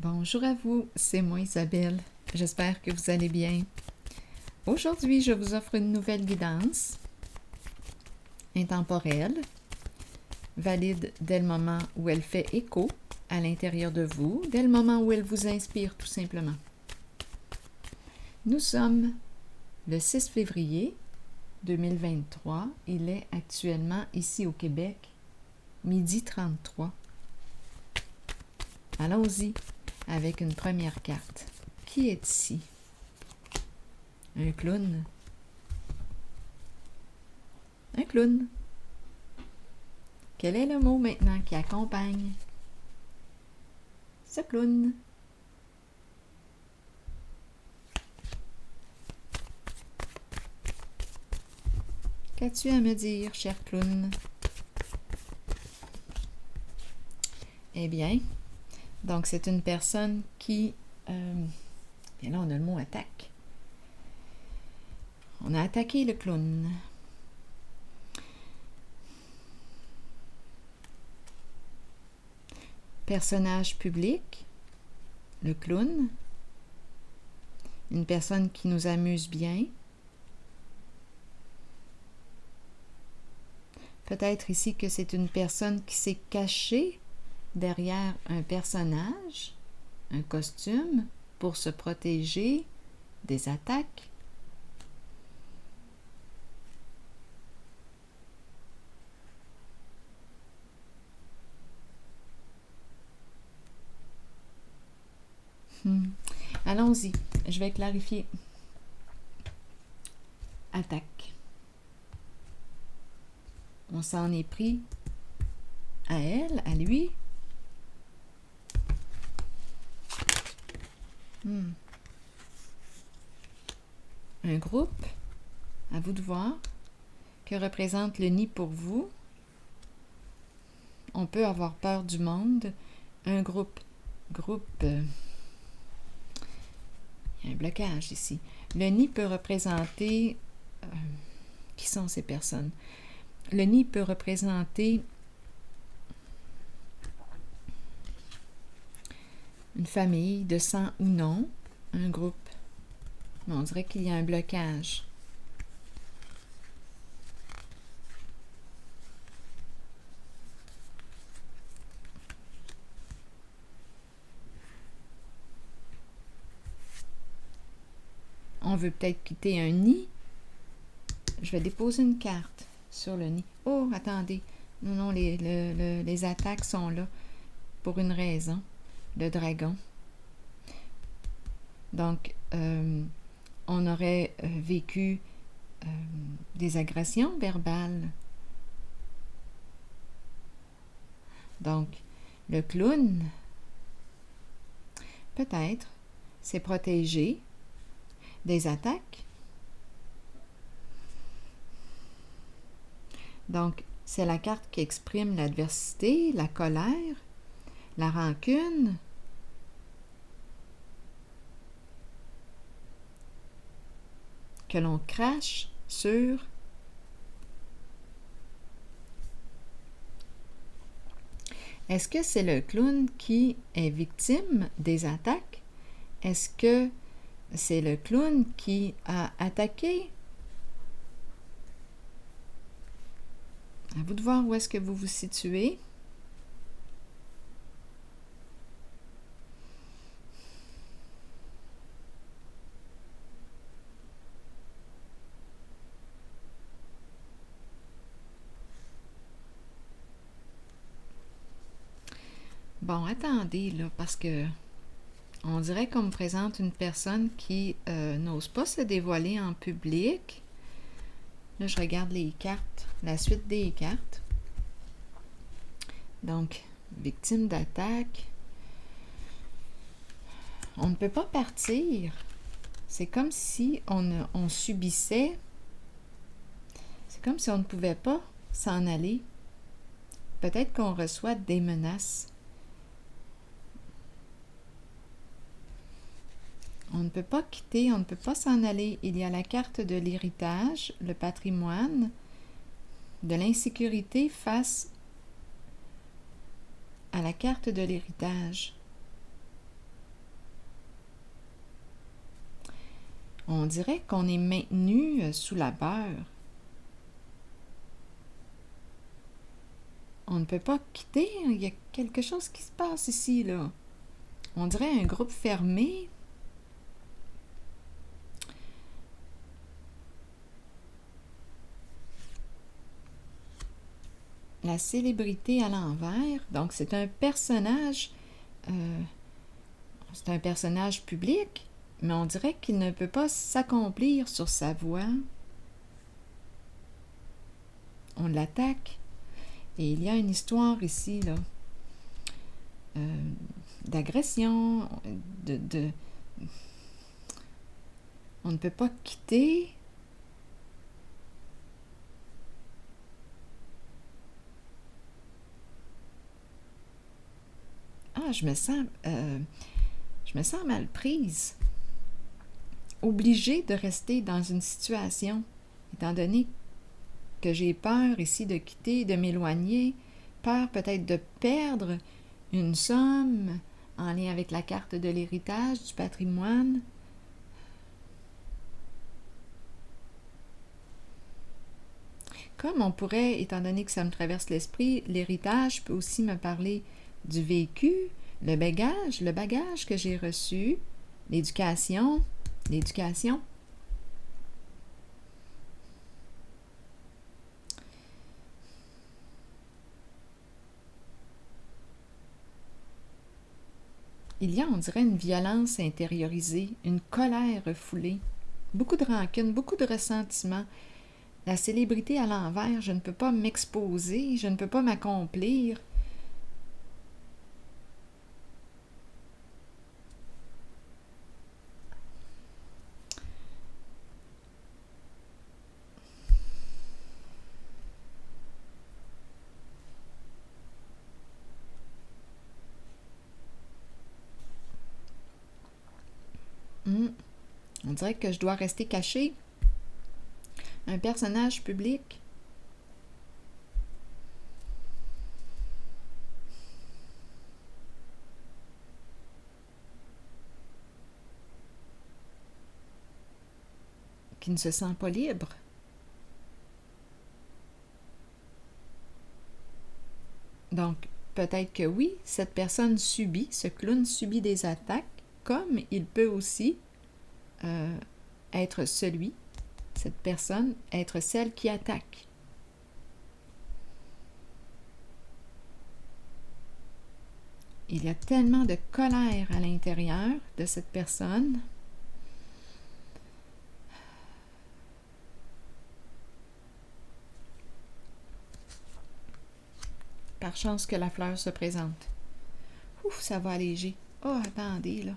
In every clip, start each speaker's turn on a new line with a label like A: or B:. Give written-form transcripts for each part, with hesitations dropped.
A: Bonjour à vous, c'est moi Isabelle. J'espère que vous allez bien. Aujourd'hui, je vous offre une nouvelle guidance intemporelle, valide dès le moment où elle fait écho à l'intérieur de vous, dès le moment où elle vous inspire tout simplement. Nous sommes le 6 février 2023. Il est actuellement ici au Québec, 12h33. Allons-y avec une première carte. Qui est ici? Un clown. Un clown. Quel est le mot maintenant qui accompagne ce clown? Qu'as-tu à me dire, cher clown? Eh bien, donc c'est une personne qui... bien là, on a le mot attaque. On a attaqué le clown. Personnage public, le clown. Une personne qui nous amuse bien. Peut-être ici que c'est une personne qui s'est cachée derrière un personnage, un costume, pour se protéger des attaques. Allons-y, je vais clarifier. Attaque. On s'en est pris à elle, à lui. Un groupe, à vous de voir. Que représente le nid pour vous? On peut avoir peur du monde. Un groupe. Il y a un blocage ici. Le nid peut représenter... qui sont ces personnes? Le nid peut représenter une famille, de sang ou non, un groupe. Mais on dirait qu'il y a un blocage. On veut peut-être quitter un nid. Je vais déposer une carte sur le nid. Oh, attendez. Non, les attaques sont là pour une raison. Le dragon. Donc, on aurait vécu des agressions verbales. Donc, le clown, peut-être, s'est protégé des attaques. Donc, c'est la carte qui exprime l'adversité, la colère, la rancune. Que l'on crache sur. Est-ce que c'est le clown qui est victime des attaques? Est-ce que c'est le clown qui a attaqué? À vous de voir où est-ce que vous vous situez. Bon, attendez, là, parce que on dirait qu'on me présente une personne qui n'ose pas se dévoiler en public. Là, je regarde les cartes, la suite des cartes. Donc, victime d'attaque. On ne peut pas partir. C'est comme si on subissait. C'est comme si on ne pouvait pas s'en aller. Peut-être qu'on reçoit des menaces. On ne peut pas quitter, on ne peut pas s'en aller. Il y a la carte de l'héritage, le patrimoine, de l'insécurité face à la carte de l'héritage. On dirait qu'on est maintenu sous la peur. On ne peut pas quitter, il y a quelque chose qui se passe ici, là. On dirait un groupe fermé. La célébrité à l'envers, donc c'est un personnage public, mais on dirait qu'il ne peut pas s'accomplir sur sa voie. On l'attaque. Et il y a une histoire ici, là, d'agression, on ne peut pas quitter. Ah, je me sens mal prise. Obligée de rester dans une situation, étant donné que j'ai peur ici de quitter, de m'éloigner, peur peut-être de perdre une somme en lien avec la carte de l'héritage, du patrimoine. Comme on pourrait, étant donné que ça me traverse l'esprit, l'héritage peut aussi me parler du vécu, le bagage que j'ai reçu, l'éducation. Il y a, on dirait, une violence intériorisée, une colère refoulée, beaucoup de rancune, beaucoup de ressentiment. La célébrité à l'envers, je ne peux pas m'exposer, je ne peux pas m'accomplir. On dirait que je dois rester caché. Un personnage public. Qui ne se sent pas libre. Donc, peut-être que oui, cette personne subit, ce clown subit des attaques, comme il peut aussi être cette personne, être celle qui attaque. Il y a tellement de colère à l'intérieur de cette personne. Par chance que la fleur se présente. Ouf, ça va alléger. Oh, attendez, là.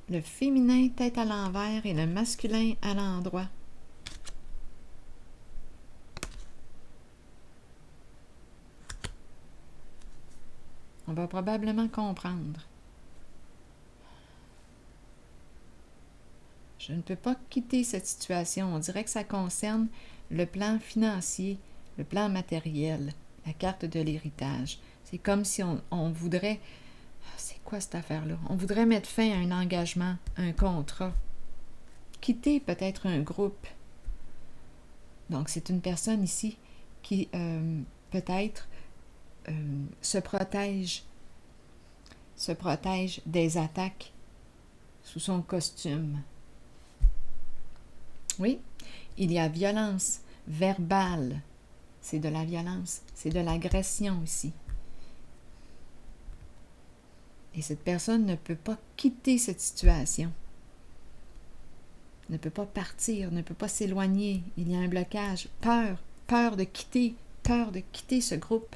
A: Le féminin tête à l'envers et le masculin à l'endroit. On va probablement comprendre. Je ne peux pas quitter cette situation. On dirait que ça concerne le plan financier, le plan matériel, la carte de l'héritage. C'est comme si on voudrait... C'est quoi cette affaire-là? On voudrait mettre fin à un engagement, un contrat. Quitter peut-être un groupe. Donc, c'est une personne ici qui peut-être se protège des attaques sous son costume. Oui, il y a violence verbale. C'est de la violence, c'est de l'agression ici. Et cette personne ne peut pas quitter cette situation. Ne peut pas partir, ne peut pas s'éloigner. Il y a un blocage. Peur de quitter ce groupe.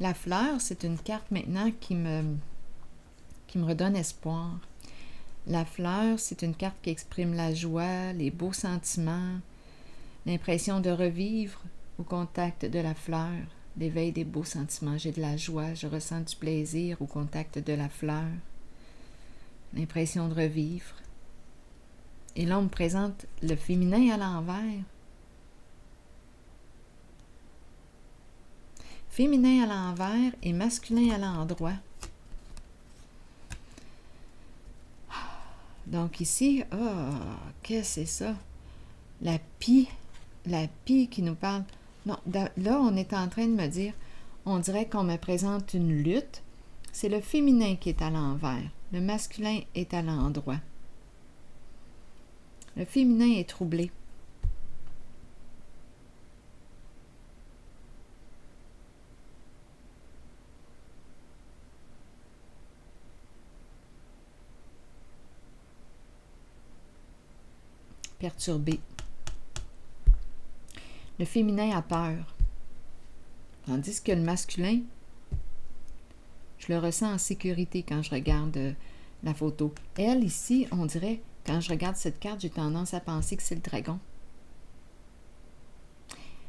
A: La fleur, c'est une carte maintenant qui me redonne espoir. La fleur, c'est une carte qui exprime la joie, les beaux sentiments, l'impression de revivre au contact de la fleur. l'éveil des beaux sentiments. J'ai de la joie, je ressens du plaisir au contact de la fleur, l'impression de revivre. Et là, on me présente le féminin à l'envers. Féminin à l'envers et masculin à l'endroit. Donc ici, qu'est-ce que c'est ça? La pie qui nous parle. Non, là, on est en train de me dire, on dirait qu'on me présente une lutte. C'est le féminin qui est à l'envers. Le masculin est à l'endroit. Le féminin est troublé. Perturbé. Le féminin a peur. Tandis que le masculin, je le ressens en sécurité quand je regarde la photo. Elle, ici, on dirait, quand je regarde cette carte, j'ai tendance à penser que c'est le dragon.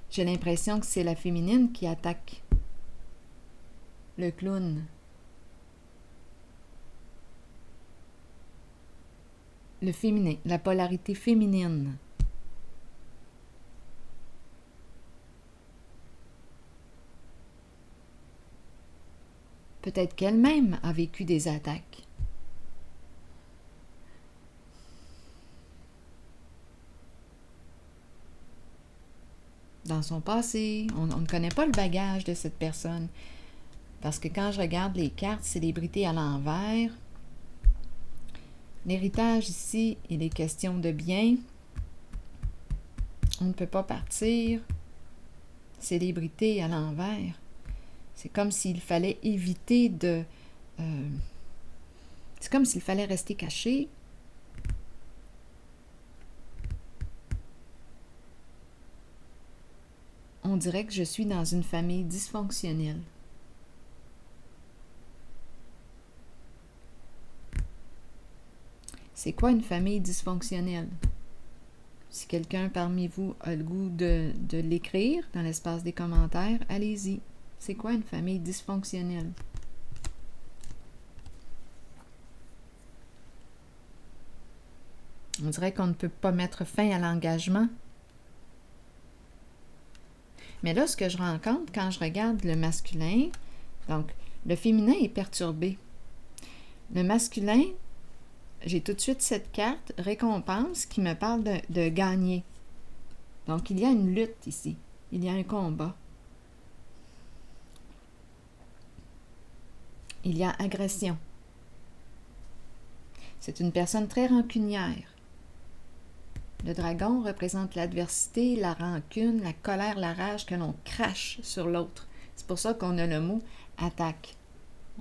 A: J'ai l'impression que c'est la féminine qui attaque le clown. Le féminin, la polarité féminine. Peut-être qu'elle-même a vécu des attaques. Dans son passé, on ne connaît pas le bagage de cette personne. Parce que quand je regarde les cartes célébrités à l'envers, l'héritage ici, il est question de bien. On ne peut pas partir. Célébrité à l'envers. C'est comme s'il fallait éviter de... c'est comme s'il fallait rester caché. On dirait que je suis dans une famille dysfonctionnelle. C'est quoi une famille dysfonctionnelle? Si quelqu'un parmi vous a le goût de l'écrire dans l'espace des commentaires, allez-y. C'est quoi une famille dysfonctionnelle? On dirait qu'on ne peut pas mettre fin à l'engagement. Mais là, ce que je rencontre quand je regarde le masculin, donc le féminin est perturbé. Le masculin, j'ai tout de suite cette carte récompense qui me parle de gagner. Donc, il y a une lutte ici. Il y a un combat. Il y a agression. C'est une personne très rancunière. Le dragon représente l'adversité, la rancune, la colère, la rage que l'on crache sur l'autre. C'est pour ça qu'on a le mot attaque.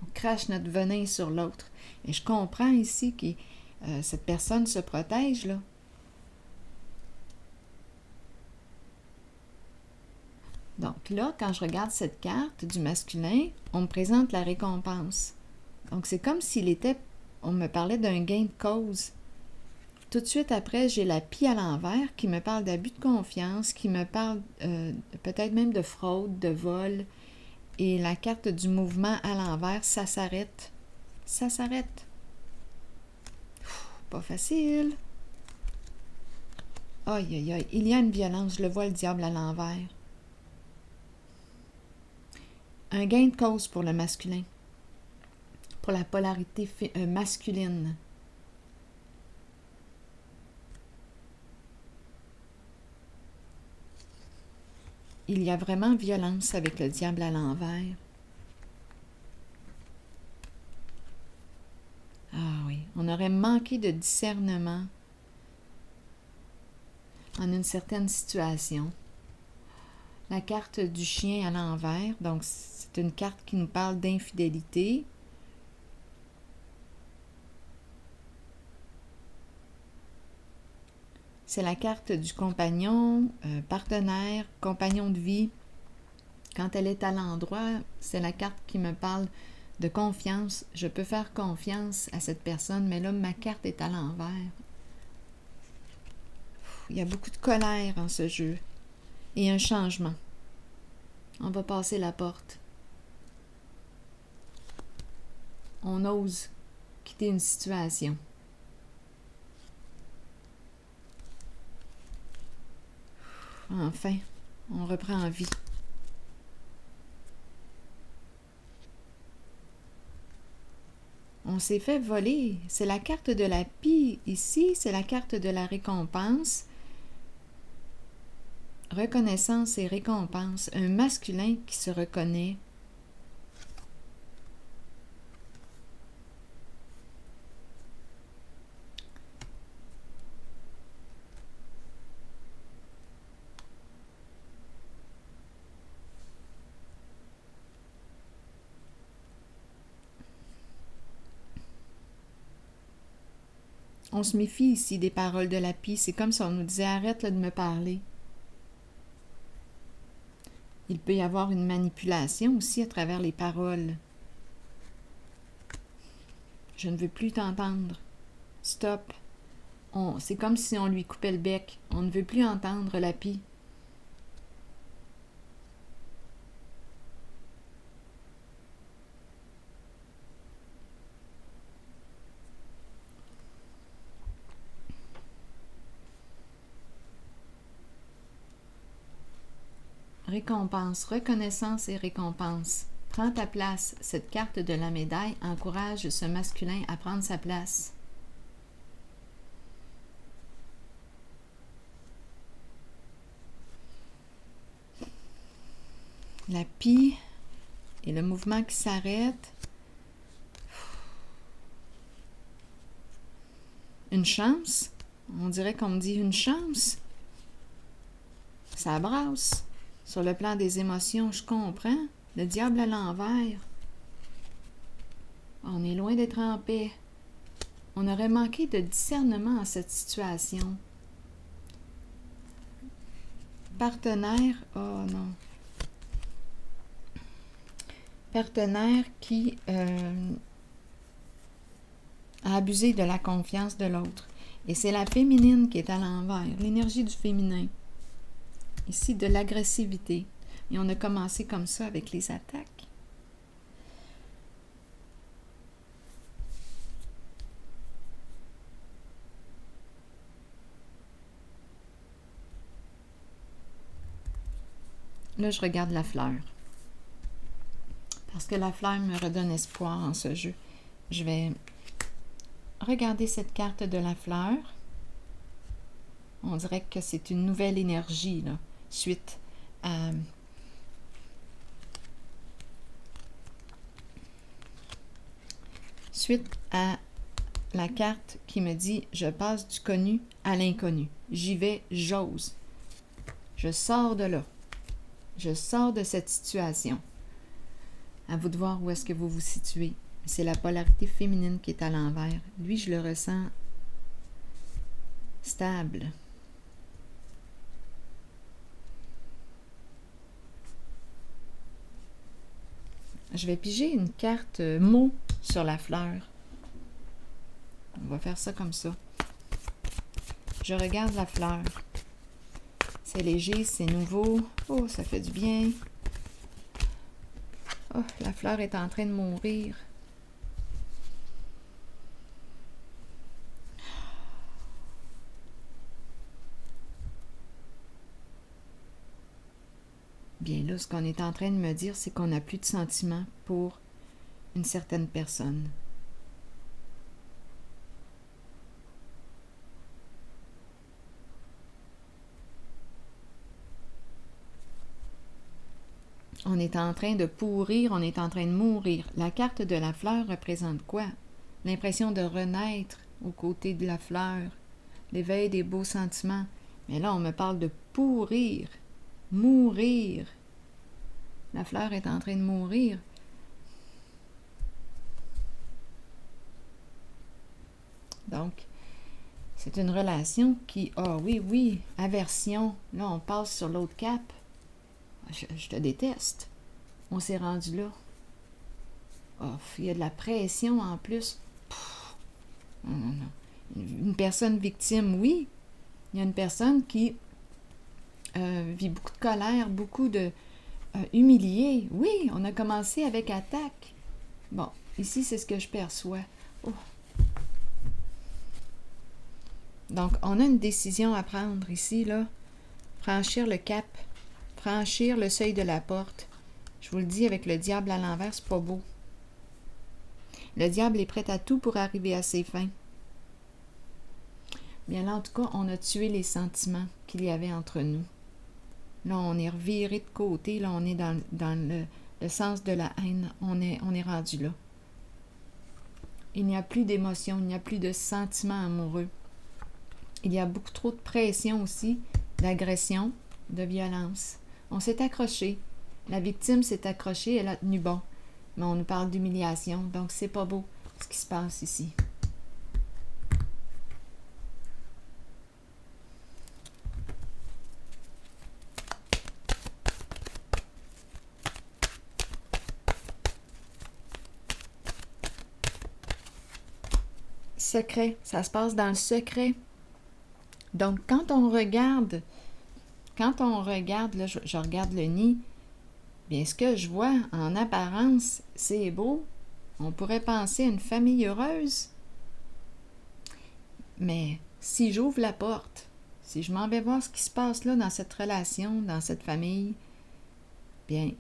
A: On crache notre venin sur l'autre. Et je comprends ici que cette personne se protège, là. Donc là, quand je regarde cette carte du masculin, on me présente la récompense. Donc c'est comme s'il était, on me parlait d'un gain de cause. Tout de suite après, j'ai la pie à l'envers qui me parle d'abus de confiance, qui me parle peut-être même de fraude, de vol. Et la carte du mouvement à l'envers, ça s'arrête. Ça s'arrête. Pas facile. Aïe, aïe, aïe. Il y a une violence. Je le vois, le diable à l'envers. Un gain de cause pour le masculin. Pour la polarité masculine. Il y a vraiment violence avec le diable à l'envers. Ah oui, on aurait manqué de discernement en une certaine situation. La carte du chien à l'envers, donc c'est une carte qui nous parle d'infidélité. C'est la carte du compagnon, partenaire, compagnon de vie. Quand elle est à l'endroit, c'est la carte qui me parle de confiance. Je peux faire confiance à cette personne, mais là, ma carte est à l'envers. Il y a beaucoup de colère en ce jeu et un changement. On va passer la porte. On ose quitter une situation. Enfin, on reprend vie. On s'est fait voler. C'est la carte de la pie. Ici, c'est la carte de la récompense. Reconnaissance et récompense. Un masculin qui se reconnaît. On se méfie ici des paroles de la pie. C'est comme si on nous disait « Arrête là, de me parler ». Il peut y avoir une manipulation aussi à travers les paroles. Je ne veux plus t'entendre. Stop. C'est comme si on lui coupait le bec. On ne veut plus entendre la pie. Récompense, reconnaissance et récompense. Prends ta place. Cette carte de la médaille encourage ce masculin à prendre sa place. La pie et le mouvement qui s'arrête. Une chance. On dirait qu'on me dit une chance. Ça brasse. Sur le plan des émotions, je comprends. Le diable à l'envers. On est loin d'être en paix. On aurait manqué de discernement à cette situation. Partenaire, oh non. Partenaire qui a abusé de la confiance de l'autre. Et c'est la féminine qui est à l'envers, l'énergie du féminin. Ici, de l'agressivité. Et on a commencé comme ça avec les attaques. Là, je regarde la fleur. Parce que la fleur me redonne espoir en ce jeu. Je vais regarder cette carte de la fleur. On dirait que c'est une nouvelle énergie, là, suite à la carte qui me dit « Je passe du connu à l'inconnu. J'y vais, j'ose. Je sors de là. Je sors de cette situation. » À vous de voir où est-ce que vous vous situez. C'est la polarité féminine qui est à l'envers. Lui, je le ressens stable. Je vais piger une carte mot sur la fleur. On va faire ça comme ça. Je regarde la fleur. C'est léger, c'est nouveau. Oh, ça fait du bien. Oh, la fleur est en train de mourir. Bien là, ce qu'on est en train de me dire, c'est qu'on n'a plus de sentiments pour une certaine personne. On est en train de pourrir, on est en train de mourir. La carte de la fleur représente quoi? L'impression de renaître aux côtés de la fleur, l'éveil des beaux sentiments. Mais là, on me parle de pourrir, mourir. La fleur est en train de mourir. Donc, c'est une relation qui... Ah oui, aversion. Là, on passe sur l'autre cap. Je te déteste. On s'est rendu là. Oh, il y a de la pression en plus. Non. Une personne victime, oui. Il y a une personne qui vit beaucoup de colère, beaucoup de Humilié. Oui, on a commencé avec attaque. Bon, ici, c'est ce que je perçois. Oh. Donc, on a une décision à prendre ici, là. Franchir le cap. Franchir le seuil de la porte. Je vous le dis, avec le diable à l'envers, c'est pas beau. Le diable est prêt à tout pour arriver à ses fins. Bien là, en tout cas, on a tué les sentiments qu'il y avait entre nous. Là, on est reviré de côté. Là, on est dans le sens de la haine. On est rendu là. Il n'y a plus d'émotion, il n'y a plus de sentiments amoureux. Il y a beaucoup trop de pression aussi, d'agression, de violence. On s'est accroché. La victime s'est accrochée, elle a tenu bon. Mais on nous parle d'humiliation, donc c'est pas beau ce qui se passe ici. Secret, ça se passe dans le secret. Donc, quand on regarde, là, je regarde le nid, bien, ce que je vois, en apparence, c'est beau. On pourrait penser à une famille heureuse. Mais si j'ouvre la porte, si je m'en vais voir ce qui se passe là dans cette relation, dans cette famille, bien,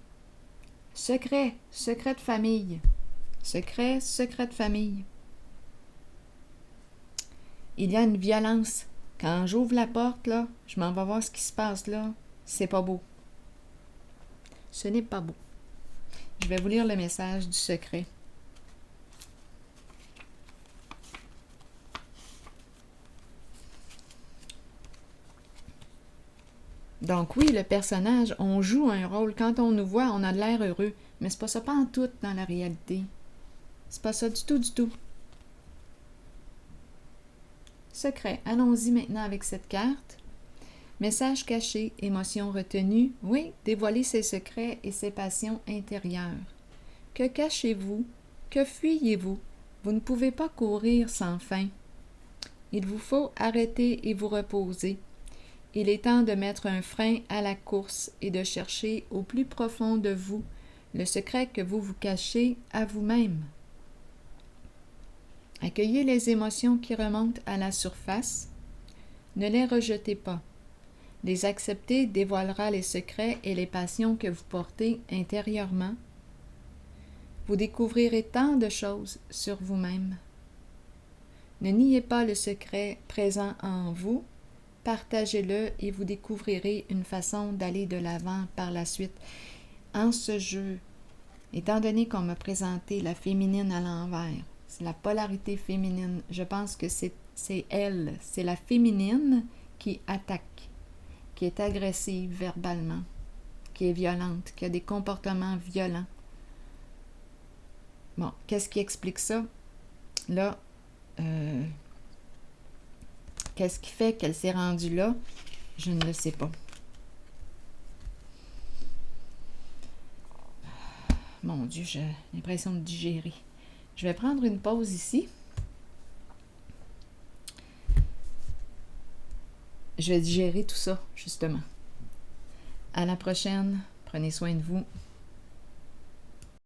A: secret de famille. Secret de famille. Il y a une violence. Quand j'ouvre la porte, là, je m'en vais voir ce qui se passe là. C'est pas beau. Ce n'est pas beau. Je vais vous lire le message du secret. Donc oui, le personnage, on joue un rôle. Quand on nous voit, on a de l'air heureux. Mais c'est pas ça, pas en tout dans la réalité. C'est pas ça du tout, du tout. Secret. Allons-y maintenant avec cette carte. Message caché, émotion retenue. Oui, dévoiler ses secrets et ses passions intérieures. Que cachez-vous? Que fuyez-vous? Vous ne pouvez pas courir sans fin. Il vous faut arrêter et vous reposer. Il est temps de mettre un frein à la course et de chercher au plus profond de vous le secret que vous vous cachez à vous-même. Accueillez les émotions qui remontent à la surface. Ne les rejetez pas. Les accepter dévoilera les secrets et les passions que vous portez intérieurement. Vous découvrirez tant de choses sur vous-même. Ne niez pas le secret présent en vous. Partagez-le et vous découvrirez une façon d'aller de l'avant par la suite. En ce jeu, étant donné qu'on m'a présenté la féminine à l'envers, c'est la polarité féminine, je pense que c'est elle, c'est la féminine qui attaque, qui est agressive verbalement, qui est violente, qui a des comportements violents. Bon, qu'est-ce qui explique ça? Là, qu'est-ce qui fait qu'elle s'est rendue là? Je ne le sais pas. Mon Dieu, j'ai l'impression de digérer. Je vais prendre une pause ici. Je vais digérer tout ça, justement. À la prochaine. Prenez soin de vous.